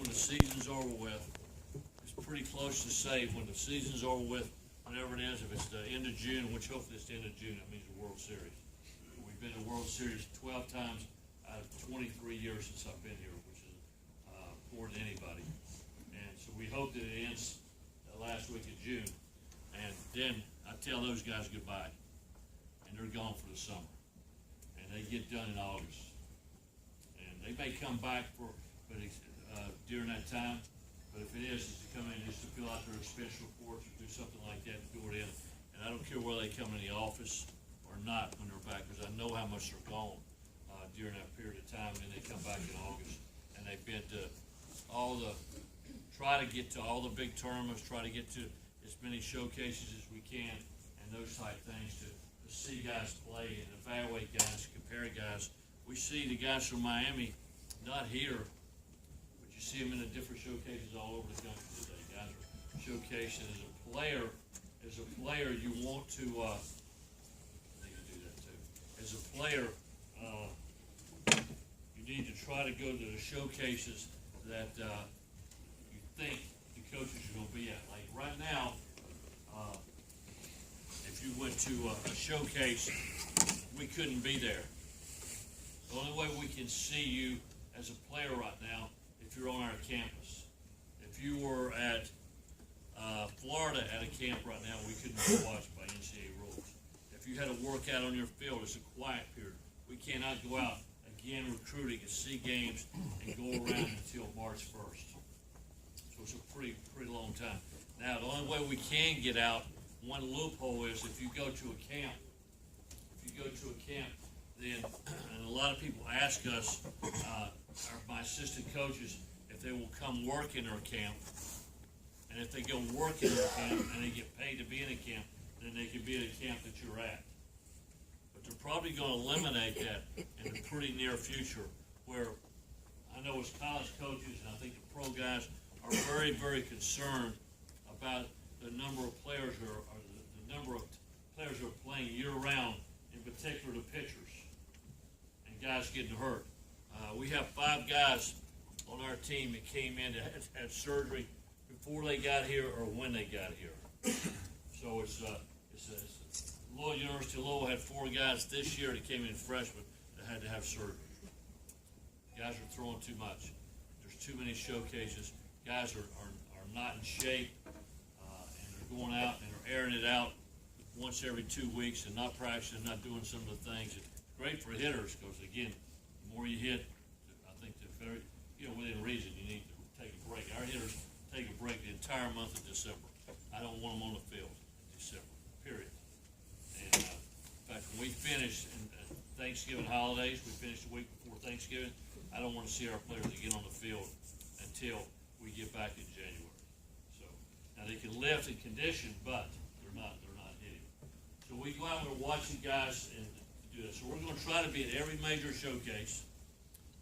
the season's over with. It's pretty close to say when the season's over with, whenever it is, if it's the end of June, which hopefully it's the end of June, that means the World Series. We've been to World Series 12 times out of 23 years since I've been here, which is more than anybody. And so we hope that it ends the last week of June. And then I tell those guys goodbye. And they're gone for the summer. And they get done in August. And they may come back during that time. But if it is to come in just to fill out their expense reports or do something like that and do it in. And I don't care whether they come in the office or not when they're back, because I know how much they're gone during that period of time. And then they come back in August. And they've been to try to get to all the big tournaments, try to get to as many showcases as we can, and those type things to see guys play and evaluate guys, compare guys. We see the guys from Miami not here, but you see them in the different showcases all over the country today. Guys are showcasing as a player, you want to, I need to do that too. As a player, you need to try to go to the showcases that you think the coaches are going to be at. Like right now, if you went to a showcase, we couldn't be there. The only way we can see you as a player right now, if you're on our campus. If you were at Florida at a camp right now, we couldn't be watched by NCAA rules. If you had a workout on your field, it's a quiet period. We cannot go out again recruiting and see games and go around until March 1st. So it's a pretty long time. Now, the only way we can get out, one loophole is if you go to a camp. Then, and a lot of people ask us, my assistant coaches, if they will come work in our camp. And if they go work in our camp and they get paid to be in a camp, then they can be at a camp that you're at. But they're probably going to eliminate that in the pretty near future, where I know as college coaches, and I think the pro guys are very, very concerned about the number of players who are playing year-round, in particular the pitchers, and guys getting hurt. We have 5 guys on our team that came in that had surgery before they got here or when they got here. So University of Louisville had 4 guys this year that came in freshmen that had to have surgery. Guys are throwing too much. There's too many showcases. Guys are not in shape, and they're going out and they're airing it out once every 2 weeks and not practicing, not doing some of the things. It's great for hitters because, again, the more you hit, I think the better, within reason, you need to take a break. Our hitters take a break the entire month of December. I don't want them on the field in December, period. And in fact, when we finish in Thanksgiving holidays, we finish the week before Thanksgiving, I don't want to see our players get on the field until we get back in January. So now they can lift and condition, but they're not hitting. So we go out and we're watching guys and do this. So we're going to try to be at every major showcase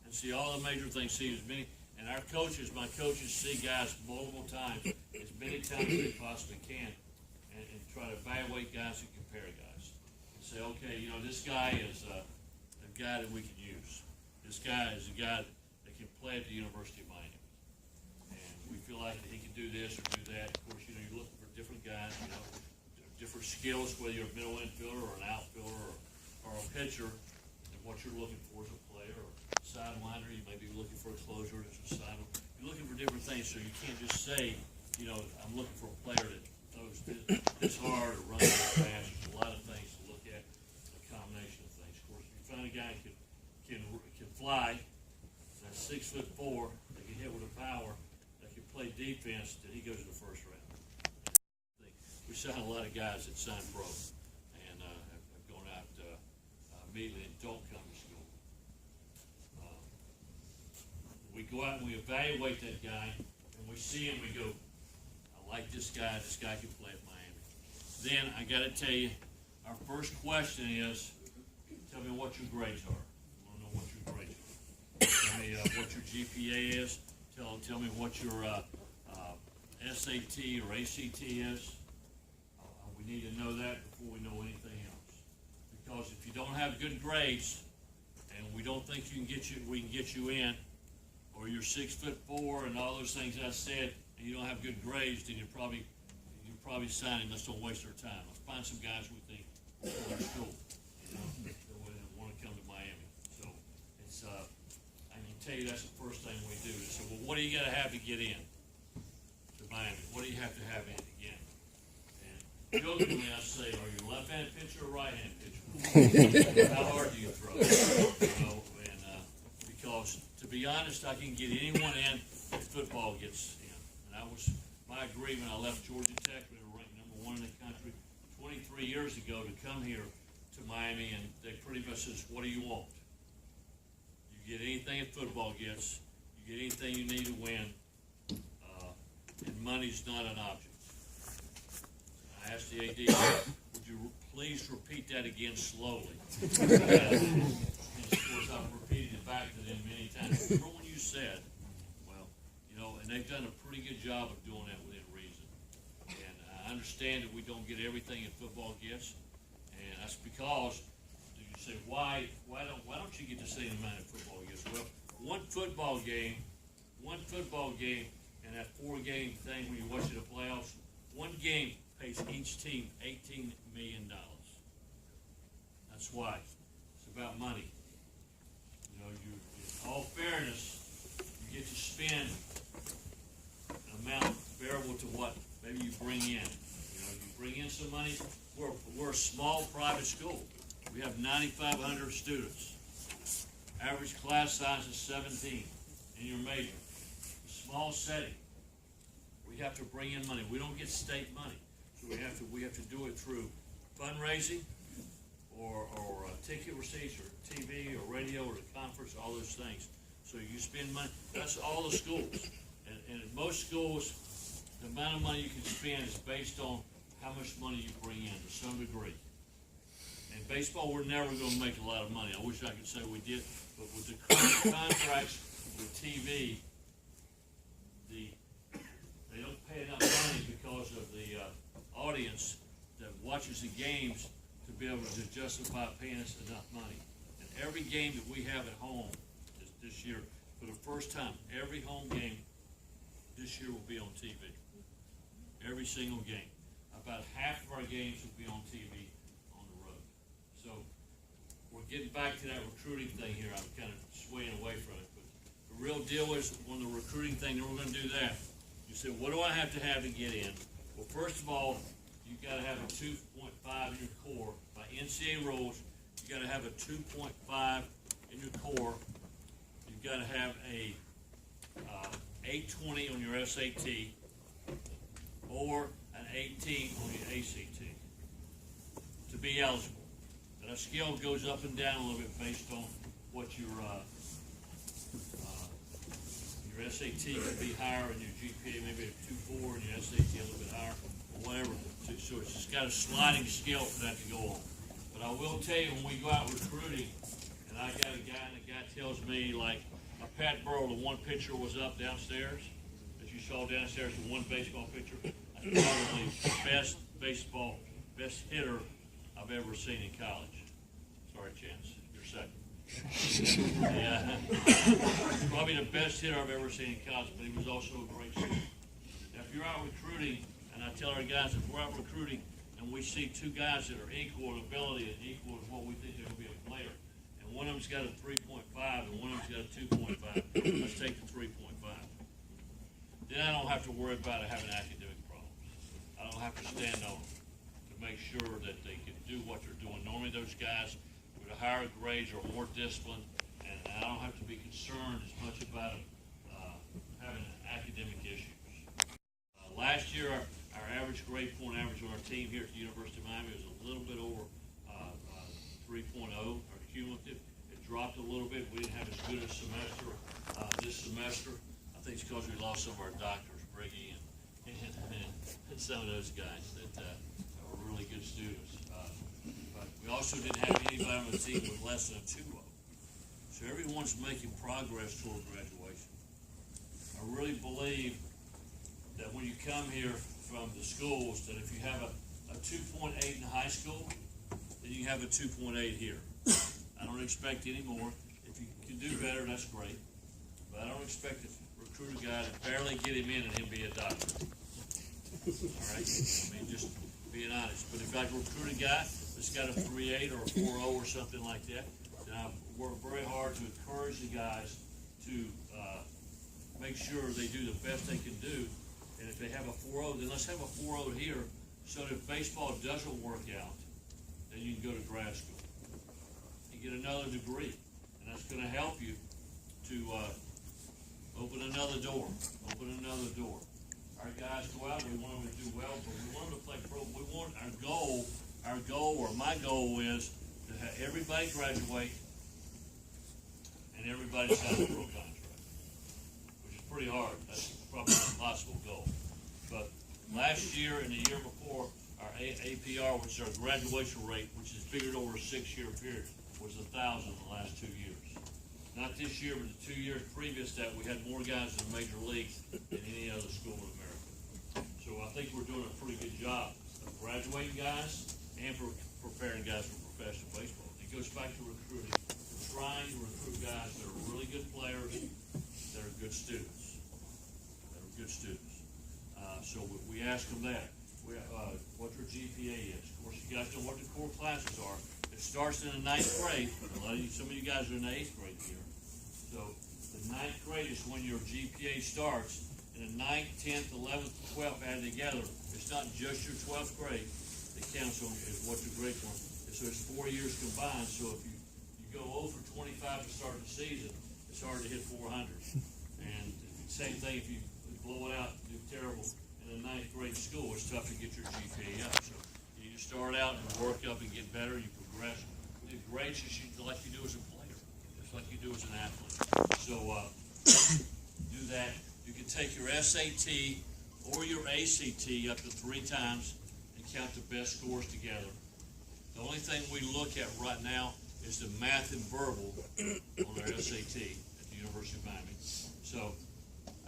and see all the major things, see as many. And our coaches, my coaches, see guys multiple times, as many times as they possibly can, and try to evaluate guys and compare guys. And say, okay, this guy is a guy that we can use. This guy is a guy that can play at the University of Miami. And we feel like that he can do this or do that. Of course, you're looking for different guys, different skills, whether you're a middle infielder or an outfielder or a pitcher, and what you're looking for as a player, or sideliner, you may be looking for a closer, as a sideline. You're looking for different things, so you can't just say, I'm looking for a player that throws this hard or runs this fast. There's a lot of things to look at, a combination of things. Of course, if you find a guy who can fly, that's 6'4", that can hit with a power, that can play defense, then he goes to the first round. We sign a lot of guys that sign pro and have gone out immediately and don't come to school. We go out and we evaluate that guy, and we see him, we go, I like this guy can play at Miami. Then I got to tell you, our first question is, tell me what your grades are. I want to know what your grades are. Tell me what your GPA is. Tell me what your SAT or ACT is. We need to know that before we know anything else. Because if you don't have good grades, and we don't think we can get you in, or you're 6'4" and all those things I said, and you don't have good grades, then you're probably signing. Let's don't waste our time. Let's find some guys we think for our school, that want to come to Miami. So it's I can tell you that's the first thing we do. So, well, what do you got to have to get in to Miami? What do you have to have in again? And jokingly, I say, are you a left-handed pitcher or right-handed pitcher? How hard do you throw? Because to be honest, I can get anyone in if football gets in. And that was my agreement. I left Georgia Tech. We were ranked #1 in the country 23 years ago to come here to Miami, and they pretty much says, what do you want? You get anything that football gets. You get anything you need to win. And money's not an object. I asked the AD, would you please repeat that again slowly? And of course, I've repeated it back to them many times. Remember when you said, well, and they've done a pretty good job of doing that within reason. And I understand that we don't get everything that football gets, and that's because you say, why don't you get the same amount of football gets? Well, one football game, and that 4-game thing when you're watching the playoffs, one game pays each team $18 million. That's why. It's about money. In all fairness, you get to spend an amount variable to what maybe you bring in. You bring in some money. We're a small private school. We have 9,500 students. Average class size is 17 in your major. A small setting. We have to bring in money. We don't get state money, so we have to do it through fundraising or ticket receipts or TV or radio or the conference, all those things. So you spend money. That's all the schools. And at most schools, the amount of money you can spend is based on how much money you bring in to some degree. In baseball, we're never going to make a lot of money. I wish I could say we did, but with the current contracts with TV, they don't pay enough money because of the audience that watches the games to be able to justify paying us enough money. And every game that we have at home this year, for the first time, every home game this year will be on TV. Every single game. About half of our games will be on TV on the road. So we're getting back to that recruiting thing here. I'm kind of swaying away from it. But the real deal is on the recruiting thing, and we're going to do that. You said, what do I have to get in? Well, first of all, you've got to have a 2.5 in your core. By NCAA rules, you've got to have a 2.5 in your core. You've got to have a 820 on your SAT or an 18 on your ACT to be eligible. And that scale goes up and down a little bit based on what your SAT could be higher and your GPA maybe a 2.4 and your SAT a little bit higher or whatever. So it's just got a sliding scale for that to go on. But I will tell you, when we go out recruiting, and I got a guy, and the guy tells me, like, Pat Burrell, the one pitcher was up downstairs, as you saw downstairs, the one baseball pitcher. That's probably the best hitter I've ever seen in college. Sorry, Chance, you're second. Yeah, probably the best hitter I've ever seen in college, but he was also a great student. Now, if you're out recruiting, and I tell our guys, if we're out recruiting and we see two guys that are equal in ability and equal in what we think they're going to be a player, and one of them's got a 3.5 and one of them's got a 2.5, let's take the 3.5. Then I don't have to worry about having academic problems. I don't have to stand on them to make sure that they can do what they're doing. Normally those guys with a higher grades are more disciplined, and I don't have to be concerned as much about having academic issues. Last year, our average grade point average on our team here at the University of Miami was a little bit over 3.0, our cumulative. It dropped a little bit. We didn't have as good a semester this semester. I think it's because we lost some of our doctors, Briggy and some of those guys that were really good students. But we also didn't have anybody on the team with less than a 2.0. So everyone's making progress toward graduation. I really believe that when you come here from the schools, that if you have a 2.8 in high school, then you have a 2.8 here. I don't expect any more. If you can do better, that's great. but I don't expect to recruit a guy to barely get him in and him be a doctor. All right? I mean, just being honest. But if I recruit a guy that's got a 3.8 or a 4.0 or something like that, then I work very hard to encourage the guys to make sure they do the best they can do. And if they have a 4.0, then let's have a 4.0 here, so that if baseball doesn't work out, then you can go to grad school and get another degree. And that's going to help you to open another door. Our guys go out, we want them to do well, but we want them to play pro. We want my goal is to have everybody graduate and everybody sign a pro contract, which is pretty hard. That's probably an impossible goal. But last year and the year before, our APR, which is our graduation rate, which is figured over a 6-year period, was 1,000 in the last 2 years. Not this year, but the 2 years previous that we had more guys in the major leagues than any other school in America. So I think we're doing a pretty good job of graduating guys and for preparing guys for professional baseball. It goes back to recruiting. We're trying to recruit guys that are really good players, that are good students. So we ask them that. What their GPA is. Of course, you guys know what the core classes are. It starts in the 9th grade. Some of you guys are in the 8th grade here. So the 9th grade is when your GPA starts. And the 9th, 10th, 11th, 12th added together. It's not just your 12th grade that counts on is what your grade point. So it's 4 years combined. So if you go 0 for 25 to start the season, it's hard to hit 400. And same thing if you blow it out, do terrible in the 9th grade school, it's tough to get your GPA up. So you just start out and work up and get better. You progress. The grades like you do as a player, just like you do as an athlete. So do that. You can take your SAT or your ACT up to 3 times and count the best scores together. The only thing we look at right now is the math and verbal on our SAT at the University of Miami. So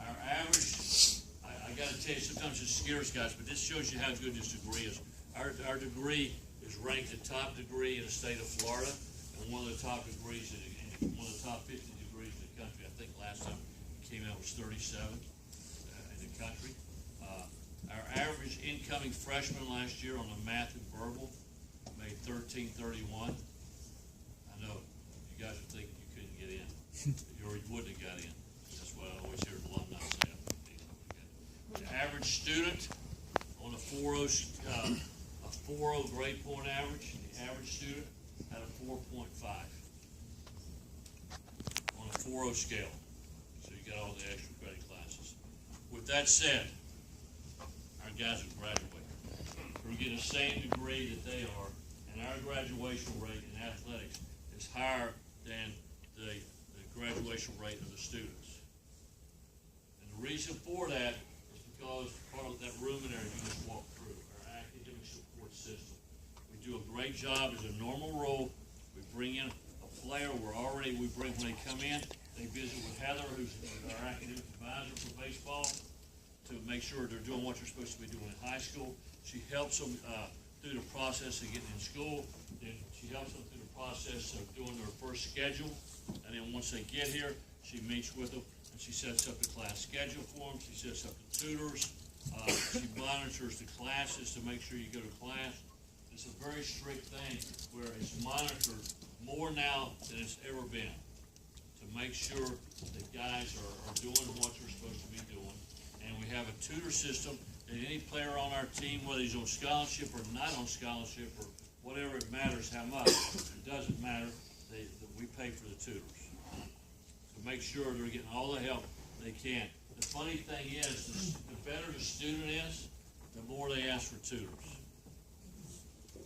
our average, I got to tell you, sometimes it scares guys, but this shows you how good this degree is. Our degree is ranked the top degree in the state of Florida, and one of the top degrees, one of the top 50 degrees in the country. I think last time it came out was 37 in the country. Our average incoming freshman last year on the math and verbal made 1331. I know you guys would think you couldn't get in, or you wouldn't have got in. That's what I always hear alumni say. The average student on a 4.0 grade point average, the average student had a 4.5 on a 4.0 scale. So you got all the extra credit classes. With that said, our guys will graduate. We're getting the same degree that they are, and our graduation rate in athletics is higher than the graduation rate of the students. And the reason for that is because part of that luminary you just walked through, our academic support system. We do a great job as a normal role. We bring in a player. We bring, when they come in, they visit with Heather, who's our academic advisor for baseball, to make sure they're doing what they're supposed to be doing in high school. She helps them through the process of getting in school. Then she helps them through the process of doing their first schedule. And then once they get here, she meets with them and she sets up the class schedule for them. She sets up the tutors. She monitors the classes to make sure you go to class. It's a very strict thing where it's monitored more now than it's ever been to make sure that guys are doing what they're supposed to be doing. And we have a tutor system that any player on our team, whether he's on scholarship or not on scholarship or whatever, it matters how much. It doesn't matter. We pay for the tutors to make sure they're getting all the help they can. The funny thing is, the better the student is, the more they ask for tutors.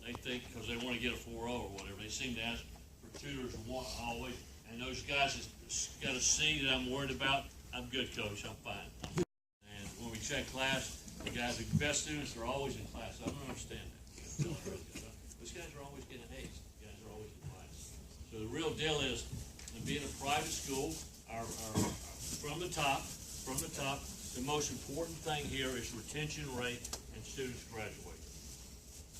They think because they want to get a 4.0 or whatever, they seem to ask for tutors always. And those guys that's got a C that I'm worried about, I'm good, coach. I'm fine. And when we check class, the guys, the best students are always in class. I don't understand that. Those guys are always getting A's. The guys are always in class. So the real deal is, being a private school, from the top, the most important thing here is retention rate and students graduating.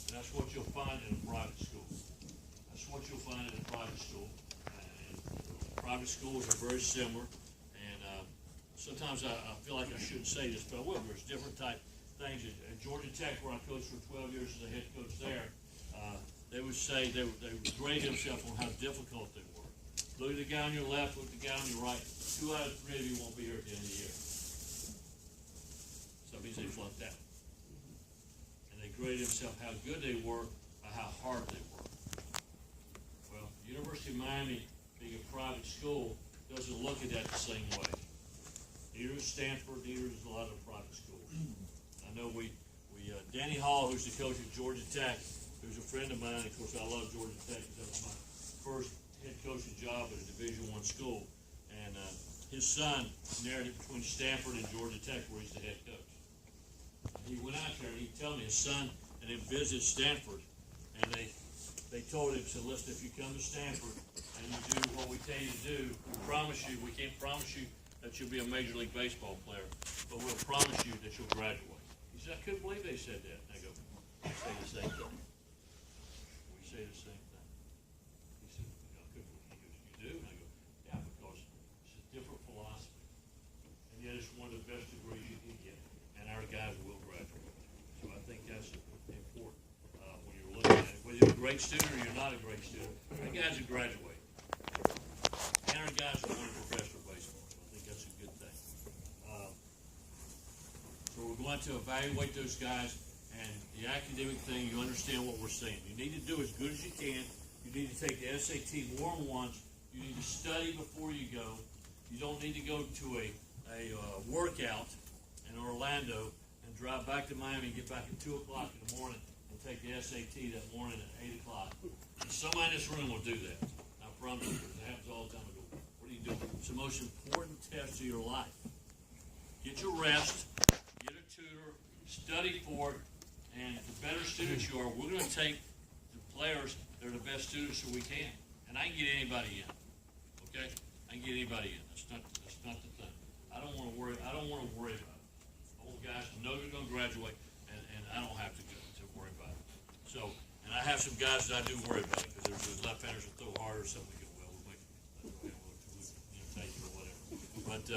And that's what you'll find in a private school. And private schools are very similar. And sometimes I feel like I shouldn't say this, but I will. There's different type things. At Georgia Tech, where I coached for 12 years as a head coach there, they would say they would grade themselves on how difficult they were. Look at the guy on your left, look at the guy on your right. 2 out of 3 of you won't be here at the end of the year. Some means they flunked out. And they graded themselves how good they were by how hard they were. Well, University of Miami, being a private school, doesn't look at that the same way. Neither is Stanford, neither is a lot of private schools. I know Danny Hall, who's the coach at Georgia Tech, who's a friend of mine. Of course, I love Georgia Tech because that was my first head coaching job at a Division I school. And his son narrated between Stanford and Georgia Tech, where he's the head coach. And he went out there and he told me his son and him visited Stanford, and they told him, said, listen, if you come to Stanford and you do what we tell you to do, we can't promise you that you'll be a Major League Baseball player, but we'll promise you that you'll graduate. He said, I couldn't believe they said that. And I go, we say the same thing. We say the same thing. He said, I couldn't believe. He goes, you do? And I go, yeah, because it's a different philosophy. And yet it's one of the best degrees you can get, and our guys will graduate. So I think that's important when you're looking at it. Whether you're a great student or you're not a great student, our guys will graduate. And our guys will win professional baseball. So I think that's a good thing. So we're going to evaluate those guys, and the academic thing, you understand what we're saying. You need to do as good as you can. You need to take the SAT more than once. You need to study before you go. You don't need to go to a workout in Orlando and drive back to Miami and get back at 2 o'clock in the morning and take the SAT that morning at 8 o'clock. And somebody in this room will do that. I promise you. It happens all the time. I go, what are you doing? It's the most important test of your life. Get your rest, get a tutor, study for it, and the better students you are, we're going to take the players that are the best students that we can. And I can get anybody in. Okay? I can get anybody in. That's not the thing. I don't want to worry about it. I want guys to know they're going to graduate, and I don't have to worry about it. So, and I have some guys that I do worry about it, because there's left-handers that throw harder or something. We go, well, we'll take it or whatever. But,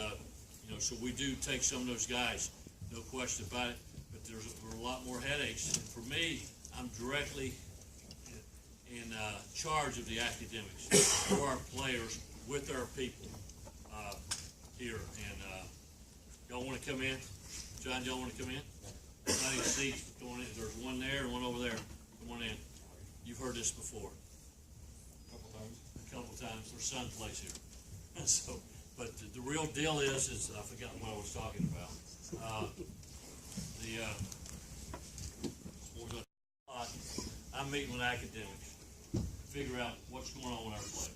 so we do take some of those guys, no question about it, but there's a lot more headaches. And for me, I'm directly in charge of the academics for our players with our people here. And y'all want to come in? John, y'all want to come in? There's not any seats going in. There's one there and one over there. Come on in. You've heard this before. A couple times. Their son plays here. So, but the real deal is I forgot what I was talking about. I'm meeting with academics, figure out what's going on with our players.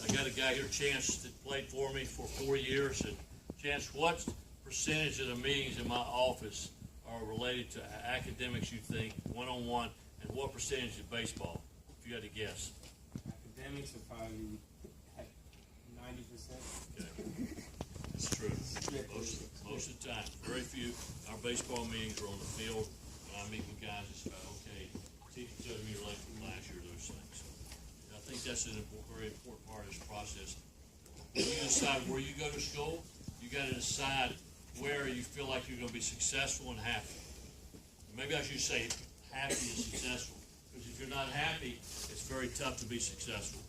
I got a guy here, Chance, that played for me for 4 years. And Chance, what percentage of the meetings in my office are related to academics, you think, one-on-one, and what percentage of baseball, if you had to guess? Academics are probably 90%. Okay. That's true. Most of the time. Very few. Our baseball meetings are on the field. When I meet with guys, it's about, okay, teach each other your life from last year, those things. So I think that's a very important part of this process. When you decide where you go to school, you got to decide where you feel like you're going to be successful and happy. Maybe I should say happy and successful. Because if you're not happy, it's very tough to be successful.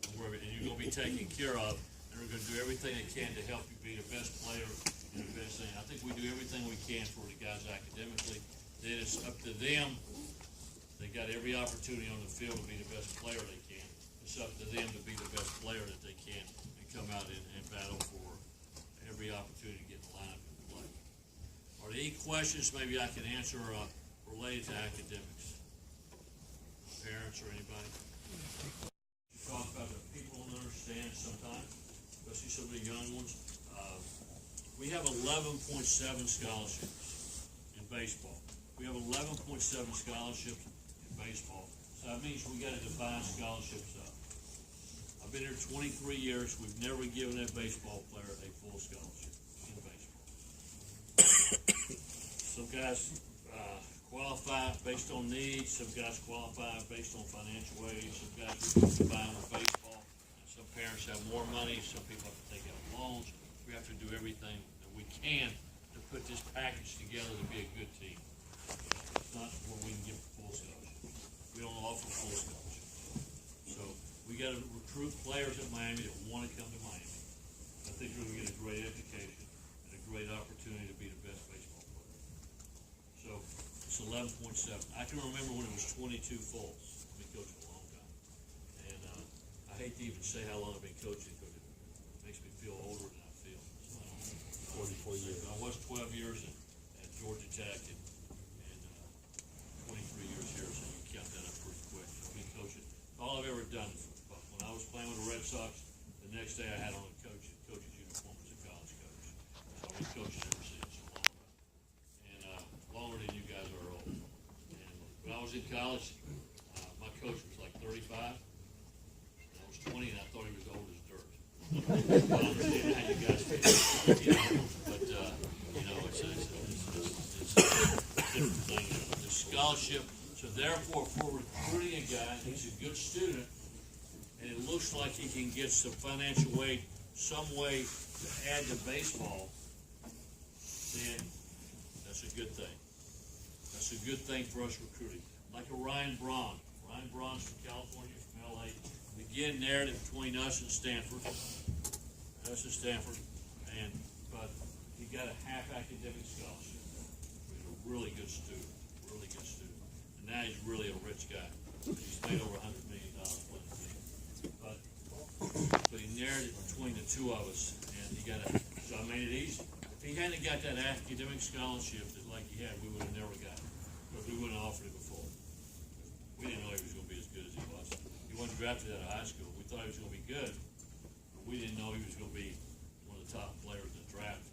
And you're going to be taken care of, and we're going to do everything they can to help you be the best player and the best thing. I think we do everything we can for the guys academically. Then it's up to them. They got every opportunity on the field to be the best player they can. It's up to them to be the best player that they can and come out and battle for every opportunity to get in the lineup and play. Are there any questions maybe I can answer related to academics? Parents or anybody? You talk about that people don't understand sometimes, especially some of the young ones. We have 11.7 scholarships in baseball. We have 11.7 scholarships in baseball. So that means we got to divide scholarships up. I've been here 23 years. We've never given a baseball player a full scholarship in baseball. Some guys qualify based on needs. Some guys qualify based on financial aid. Some guys we combine with baseball. And some parents have more money, some people have to take out loans. We have to do everything that we can to put this package together to be a good team. It's not where we can give full scholarships. We don't offer full scholarships. So we gotta recruit players at Miami that wanna come to Miami. I think we're gonna get a great education and a great opportunity to be the best baseball player. So it's 11.7. I can remember when it was 22 fulls. I've been coaching a long time. And I hate to even say how long I've been coaching because it makes me feel older than I feel. So I don't 44 years. I was 12 years at Georgia Tech and 23 years here, so you count that up pretty quick. I've been coaching. All I've ever done, when I was playing with the Red Sox, the next day I had on a coach's uniform as a college coach. So I've been coaching ever since. And longer than you guys are old. And when I was in college, my coach was like 35. And I was 20 and I thought he was old as dirt. I understand how you guys feel. You know, but it's a different thing. The scholarship. So therefore, if we're recruiting a guy, he's a good student, and it looks like he can get some financial aid, some way to add to baseball, then that's a good thing. That's a good thing for us recruiting. Like a Ryan Braun. Ryan Braun's from California, from LA. Again, narrative between us and Stanford. But he got a half academic scholarship. He's a really good student. And now he's really a rich guy. He's made over $100 million playing the game. But he narrowed it between the two of us, and so I made it easy. If he hadn't got that academic scholarship that like he had, we would have never got it. Because we wouldn't have offered it before. We didn't know he was going to be as good as he was. He wasn't drafted out of high school. We thought he was going to be good, but we didn't know he was going to be one of the top players in the draft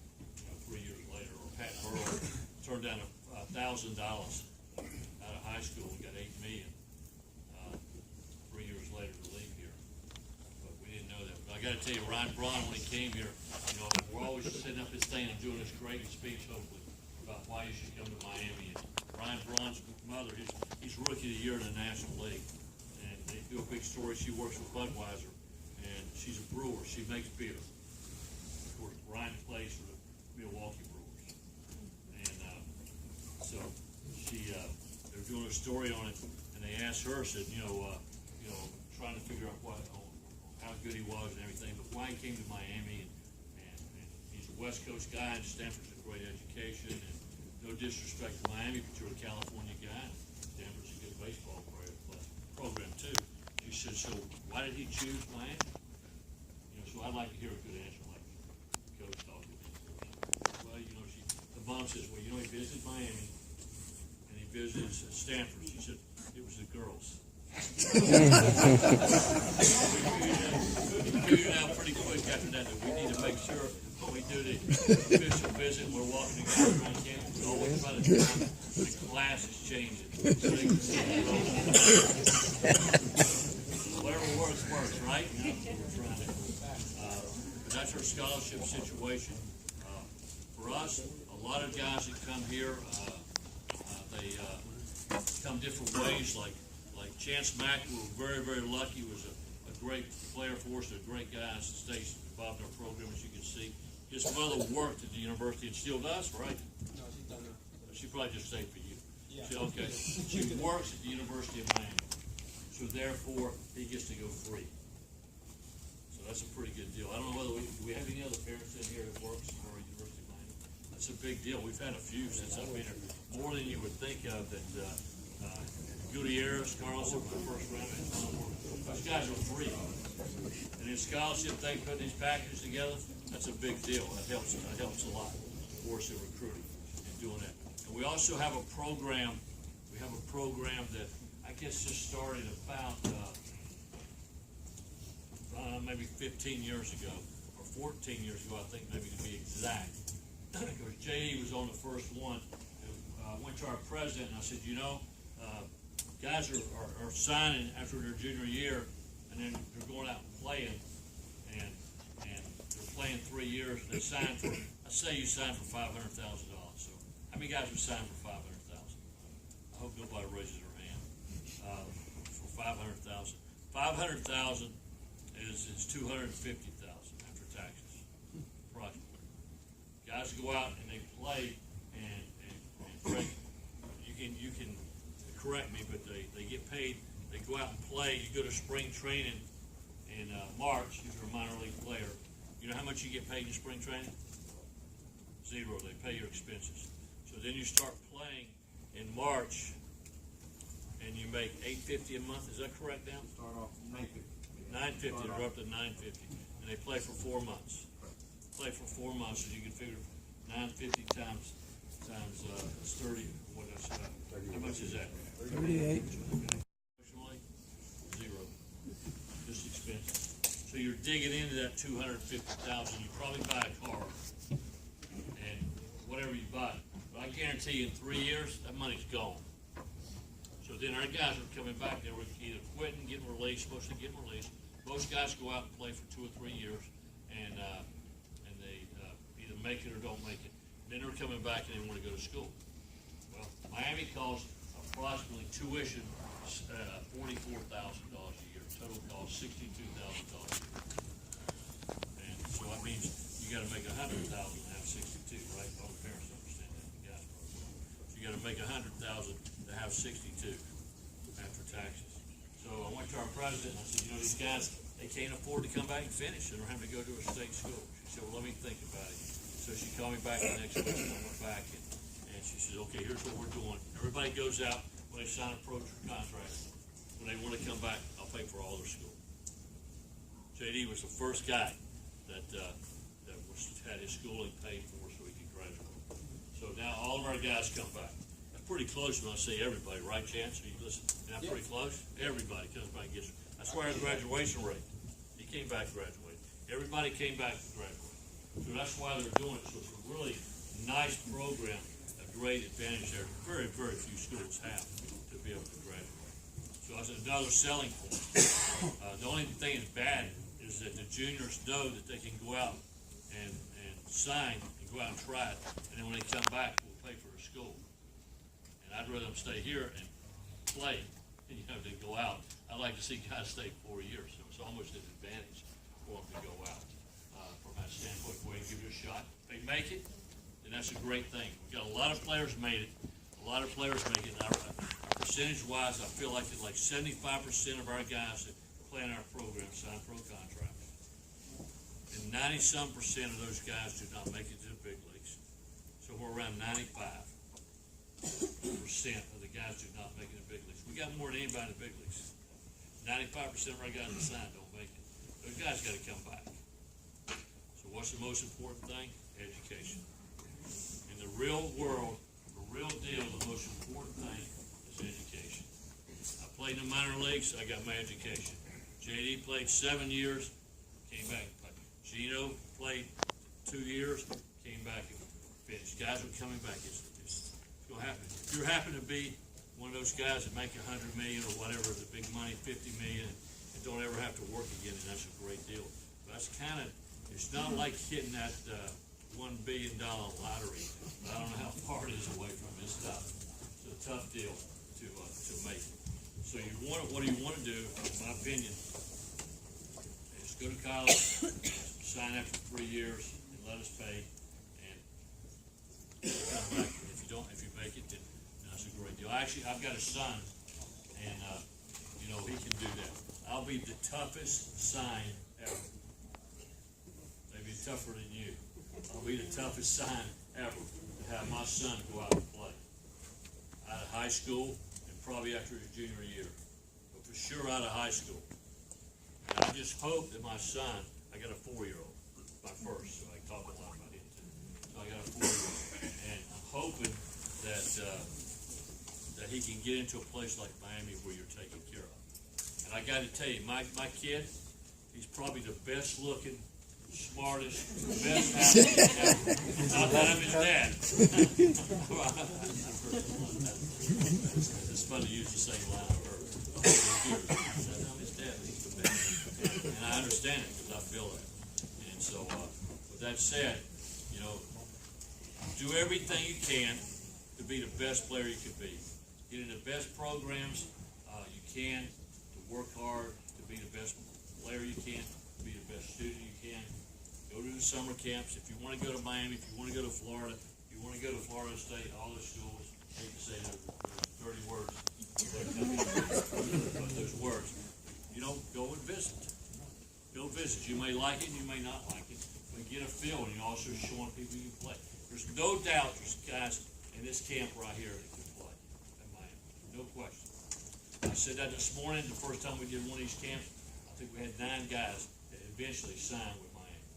3 years later. Or Pat Burrell turned down $1,000 out of high school and got $8 million 3 years later to leave here. But we didn't know that. But I got to tell you, Ryan Braun, when he came here, we're always setting up this thing and doing this great speech, hopefully, about why you should come to Miami. And Ryan Braun's mother, he's Rookie of the Year in the National League. And they do a big story. She works with Budweiser, and she's a brewer. She makes beer. Of course, Ryan plays for the Milwaukee Brewers. And so they're doing a story on it, and they asked her, said, trying to figure out how good he was and everything, but why he came to Miami, and he's a West Coast guy, and Stanford's a great education, and no disrespect to Miami, but you're a California guy, and Stanford's a good baseball program too. She said, so why did he choose Miami? So I'd like to hear a good answer like Coach talking to me. Well, the mom says, well, he visited Miami, and he visited Stanford. She said, it was the girls. We figured out pretty quick after that we need to make sure when we do the official visit, we're walking together around campus, we always try to time the class is changing. So they can see the girls. Whatever works, right? We're trying to. But that's our scholarship situation. For us, a lot of guys that come here, they come different ways, like Chance Mack, we were very, very lucky, was a great player for us, a great guy, stays involved in our program, as you can see. His mother worked at the university and still does, right? No, she's done that. She probably just stayed for you. Yeah. Okay. She works at the University of Miami, so therefore he gets to go free. So that's a pretty good deal. I don't know whether do we have any other parents in here that works for University of Miami? That's a big deal. We've had a few since I've been here, more than you would think of. That Gutierrez, Carlson, for the first round, those guys are free. And in scholarship thing, putting these packages together, that's a big deal. That helps a lot for us in recruiting and doing that. And we also have a program. We have a program that I guess just started about maybe 15 years ago, or 14 years ago, I think, maybe to be exact. Because J.E. was on the first one. I went to our president and I said, guys are signing after their junior year, and then they're going out and playing, and they're playing 3 years. They sign for, let's say you sign for $500,000. So how many guys would sign for $500,000? I hope nobody raises their hand. For $500,000. $500,000, It's $250,000 after taxes, approximately. Guys go out and they play, and Craig, you can correct me, but they get paid. They go out and play. You go to spring training in March. If you're a minor league player, you know how much you get paid in spring training? Zero. They pay your expenses. So then you start playing in March, and you make $850 a month. Is that correct, Dan? Start off $950. $950. They're up to $950, and they play for 4 months. Play for 4 months, so you can figure $950 times 30. What else? How much is that? 38. Personally, zero. Just expenses. So you're digging into that $250,000. You probably buy a car, and whatever you buy. But I guarantee you, in 3 years, that money's gone. So then our guys are coming back. They were either quitting, getting released, mostly getting released. Most guys go out and play for 2 or 3 years, and they either make it or don't make it. Then they're coming back and they want to go to school. Well, Miami costs approximately tuition $44,000 a year. Total cost $62,000 a year. And so that means you got to make $100,000 to have 62, right? All the parents understand that. The guys probably will. So you got to make $100,000 to have 62 after taxes. So I went to our president and I said, you know, these guys, they can't afford to come back and finish. They're having to go to a state school. She said, well, let me think about it. So she called me back the next week, and I went back, and she said, okay, here's what we're doing. Everybody goes out when they sign a pro contract. When they want to come back, I'll pay for all their school. JD was the first guy that had his schooling paid for so he could graduate. So now all of our guys come back. That's pretty close when I say everybody, right, Chance? So you listen, isn't that pretty close? Everybody comes back and gets. That's why our graduation rate. He came back and graduated. Everybody came back and graduated. So that's why they're doing it. So it's a really nice program, a great advantage there. Very, very few schools have to be able to graduate. So that's another selling point. The only thing that's bad is that the juniors know that they can go out and sign and go out and try it, and then when they come back, we'll pay for their school. And I'd rather them stay here and play, than go out. I'd like to see guys stay 4 years. So it's almost an advantage for them to go out. From that standpoint, go ahead and give it a shot. If they make it, then that's a great thing. We've got a lot of players made it. A lot of players make it. Percentage-wise, I feel like 75% of our guys that play in our program sign pro contracts. And 90-some% of those guys do not make it to the big leagues. So we're around 95% of the guys do not make it to the big leagues. We got more than anybody in the big leagues. 95% of our guys that sign don't make it. Those guys got to come back. What's the most important thing? Education. In the real world, the real deal, the most important thing is education. I played in the minor leagues, I got my education. JD played 7 years, came back and played. Gino played 2 years, came back and finished. Guys are coming back. It's going to happen. If you happen to be one of those guys that make $100 million or whatever, the big money, $50 million, and don't ever have to work again, and that's a great deal. But that's kind of, it's not like hitting that $1 billion lottery. I don't know how far it is away from it. It's tough. It's a tough deal to make. So what you want to do, in my opinion, is go to college, sign after 3 years, and let us pay, and come back. If you make it, then that's a great deal. Actually, I've got a son, and he can do that. I'll be the toughest sign ever. Maybe tougher than you. I'll be the toughest sign ever to have my son go out and play. Out of high school and probably after his junior year. But for sure out of high school. And I just hope that my son, I got a 4-year-old, my first, so I talk a lot about him too. So I got a 4-year-old. And I'm hoping that he can get into a place like Miami where you're taken care of. And I got to tell you, my kid, he's probably the best looking, smartest, best athlete ever. Not that I'm his dad. It's fun to use the same line I've heard. I'm his dad, but he's the best. And I understand it because I feel that. And so, with that said, do everything you can to be the best player you can be. Get in the best programs you can, to work hard, to be the best player you can, be the best student you can. Go to the summer camps. If you wanna go to Miami, if you wanna go to Florida, if you wanna go to Florida State, all the schools, I hate to say those dirty words, but those words, you know, go and visit. Go visit. You may like it, you may not like it, but get a feel, and you're also showing people you can play. There's no doubt there's guys in this camp right here that can play at Miami. No question. I said that this morning, the first time we did one of these camps, I think we had 9 guys that eventually signed with Miami.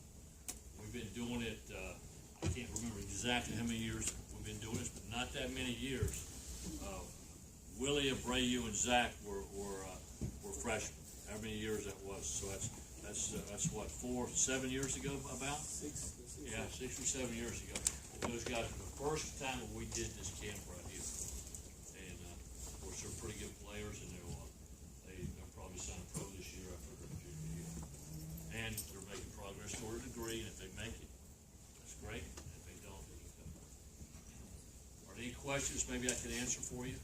We've been doing it, I can't remember exactly how many years we've been doing this, but not that many years. Willie, Abreu, and Zach were freshmen, how many years that was. So that's what, 7 years ago about? 6. Yeah, 6 or 7 years ago. Those guys were the first time that we did this camp right here. And, of course, they're pretty good players, and they'll probably sign pro this year after their junior year. And they're making progress toward a degree, and if they make it, that's great. And if they don't, they can come. Are there any questions maybe I can answer for you?